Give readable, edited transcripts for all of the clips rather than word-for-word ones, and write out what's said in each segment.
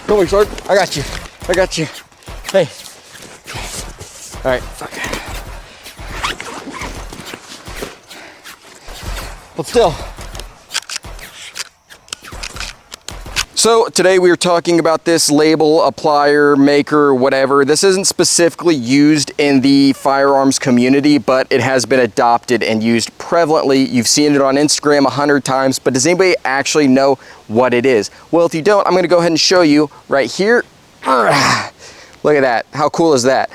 Don't worry, Sark. I got you. I got you. Hey. All right, fuck. Hold still. So today we are talking about this label applier, maker, whatever. This isn't specifically used in the firearms community, but it has been adopted and used prevalently. You've seen it on Instagram 100 times, but does anybody actually know what it is? Well, if you don't, I'm gonna go ahead and show you right here. Look at that, how cool is that?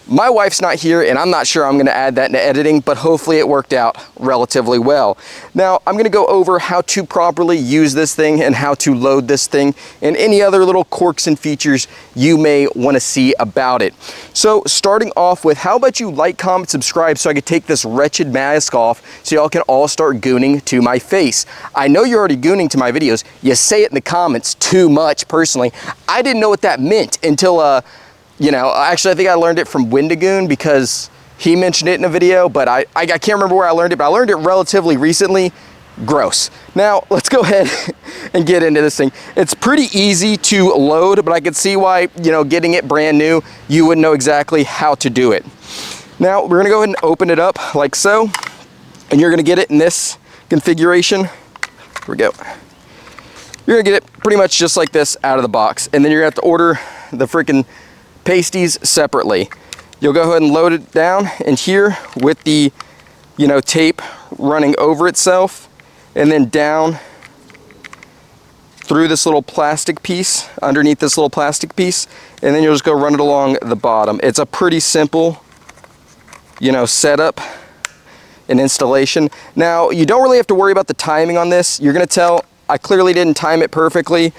My wife's not here and I'm not sure I'm gonna add that into editing, but hopefully it worked out relatively well. Now, I'm gonna go over how to properly use this thing and how to load this thing and any other little quirks and features you may wanna see about it. So starting off with, how about you like, comment, subscribe so I could take this wretched mask off so y'all can all start gooning to my face. I know you're already gooning to my videos. You say it in the comments too much personally. I didn't know what that meant until, you know, actually I think I learned it from Wendigoon because he mentioned it in a video, but I can't remember where I learned it, but I learned it relatively recently. Gross. Now, let's go ahead and get into this thing. It's pretty easy to load, but I could see why, you know, getting it brand new, you wouldn't know exactly how to do it. Now, we're gonna go ahead and open it up like so, and you're gonna get it in this configuration. Here we go. You're gonna get it pretty much just like this out of the box, and then you're gonna have to order the freaking pasties separately. You'll go ahead and load it down in here with the, you know, tape running over itself, and then down through this little plastic piece, underneath this little plastic piece, and then you'll just go run it along the bottom. It's a pretty simple, you know, setup and installation. Now, you don't really have to worry about the timing on this. You're gonna tell, I clearly didn't time it perfectly,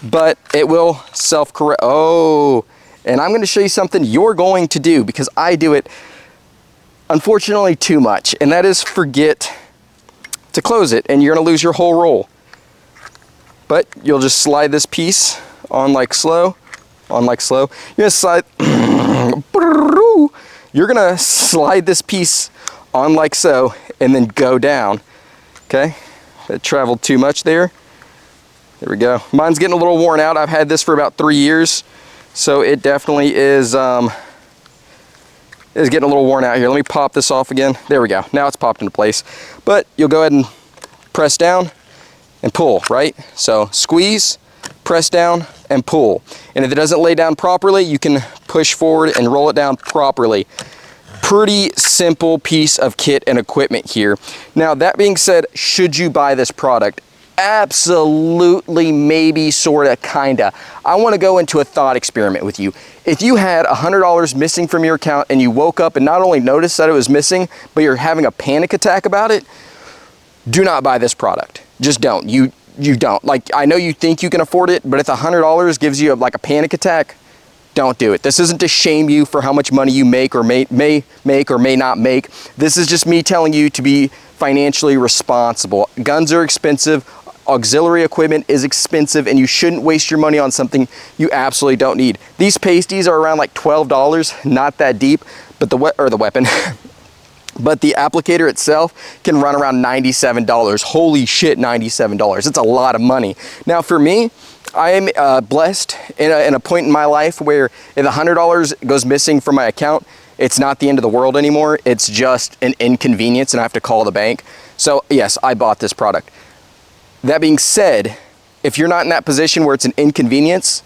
but it will self-correct. Oh, and I'm going to show you something you're going to do because I do it, unfortunately, too much. And that is forget to close it and you're going to lose your whole roll. But you'll just slide this piece on like slow, on like slow. You're going to slide, you're going to slide this piece on like so and then go down. Okay, that traveled too much there. There we go. Mine's getting a little worn out. I've had this for about 3 years. So it definitely is getting a little worn out here. Let me pop this off again. There we go. Now it's popped into place. But you'll go ahead and press down and pull, right? So squeeze, press down, and pull. And if it doesn't lay down properly, you can push forward and roll it down properly. Pretty simple piece of kit and equipment here. Now, that being said, should you buy this product? Absolutely, maybe, sorta, kinda. I wanna go into a thought experiment with you. If you had $100 missing from your account and you woke up and not only noticed that it was missing, but you're having a panic attack about it, do not buy this product. Just don't. You don't. Like, I know you think you can afford it, but if $100 gives you like a panic attack, don't do it. This isn't to shame you for how much money you make or may make or may not make. This is just me telling you to be financially responsible. Guns are expensive. Auxiliary equipment is expensive and you shouldn't waste your money on something you absolutely don't need. These pasties are around like $12, not that deep, but the weapon, but the applicator itself can run around $97. Holy shit, $97. It's a lot of money. Now for me, I am blessed in a point in my life where if $100 goes missing from my account, it's not the end of the world anymore. It's just an inconvenience and I have to call the bank. So yes, I bought this product. That being said, if you're not in that position where it's an inconvenience,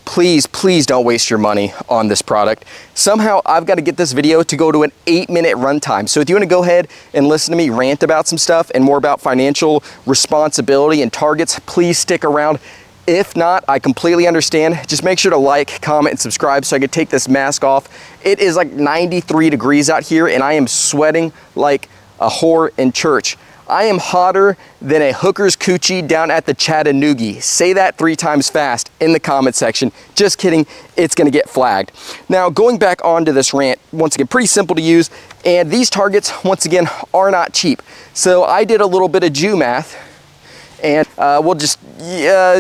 please, please don't waste your money on this product. Somehow I've got to get this video to go to an 8-minute runtime. So if you want to go ahead and listen to me rant about some stuff and more about financial responsibility and targets, please stick around. If not, I completely understand. Just make sure to like, comment, and subscribe so I can take this mask off. It is like 93 degrees out here and I am sweating like a whore in church. I am hotter than a hooker's coochie down at the Chattanooga. Say that 3 times fast in the comment section. Just kidding, it's gonna get flagged. Now, going back onto this rant, once again, pretty simple to use, and these targets, once again, are not cheap. So I did a little bit of Jew math, and we'll just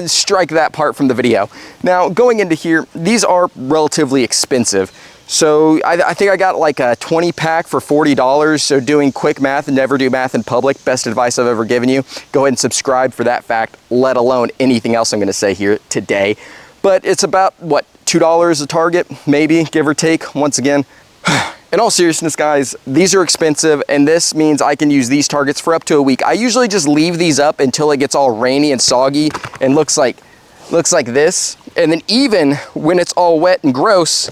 strike that part from the video. Now, going into here, these are relatively expensive. So I think I got like a 20 pack for $40. So doing quick math, and never do math in public. Best advice I've ever given you. Go ahead and subscribe for that fact, let alone anything else I'm gonna say here today. But it's about, what, $2 a target, maybe, give or take, once again. In all seriousness, guys, these are expensive, and this means I can use these targets for up to a week. I usually just leave these up until it gets all rainy and soggy and looks like this. And then even when it's all wet and gross,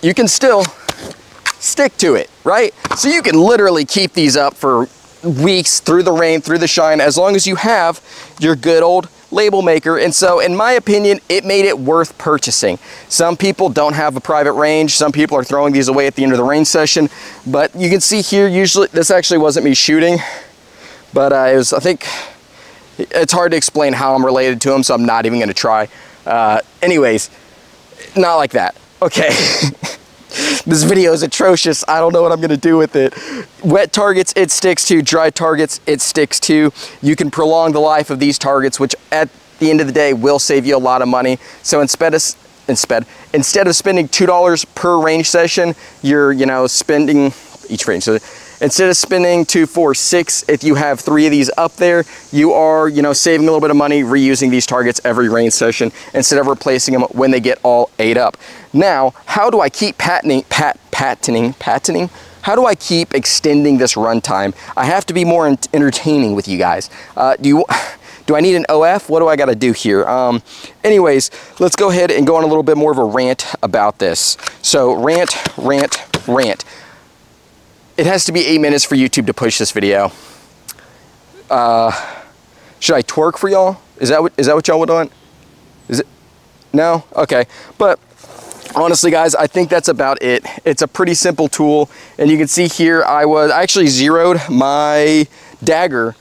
you can still stick to it, right? So you can literally keep these up for weeks, through the rain, through the shine, as long as you have your good old label maker. And so in my opinion, it made it worth purchasing. Some people don't have a private range. Some people are throwing these away at the end of the range session. But you can see here, usually, this actually wasn't me shooting, but it was, I think, it's hard to explain how I'm related to them, so I'm not even gonna try. Anyways, not like that. Okay. This video is atrocious. I don't know what I'm gonna do with it. Wet targets, it sticks to. Dry targets, it sticks to. You can prolong the life of these targets, which at the end of the day will save you a lot of money. So instead of spending $2 per range session, you're spending each range. So instead of spending 2, 4, 6, if you have 3 of these up there, you are, saving a little bit of money reusing these targets every range session instead of replacing them when they get all ate up. Now, how do I keep patenting? How do I keep extending this runtime? I have to be more entertaining with you guys. Do I need an OF? What do I got to do here? Anyways, let's go ahead and go on a little bit more of a rant about this. So rant. It has to be 8 minutes for YouTube to push this video. Should I twerk for y'all? Is that what y'all would want? Is it? No? Okay. But honestly, guys, I think that's about it. It's a pretty simple tool. And you can see here, I actually zeroed my dagger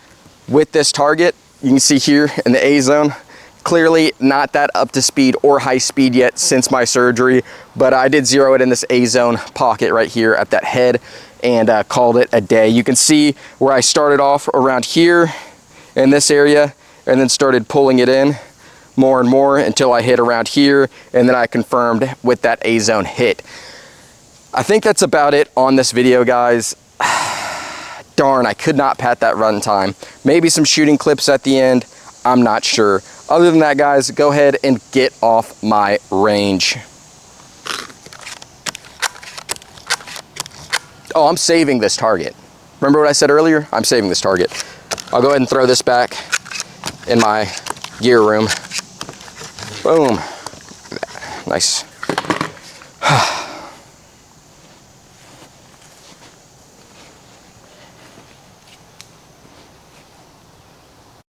with this target. You can see here in the A zone. Clearly not that up to speed or high speed yet since my surgery, but I did zero it in this A zone pocket right here at that head and called it a day. You can see where I started off around here in this area and then started pulling it in more and more until I hit around here, and then I confirmed with that A zone hit. I think that's about it on this video, guys. Darn, I could not pat that run time. Maybe some shooting clips at the end, I'm not sure. Other than that, guys, go ahead and get off my range. Oh, I'm saving this target. Remember what I said earlier? I'm saving this target. I'll go ahead and throw this back in my gear room. Boom. Nice.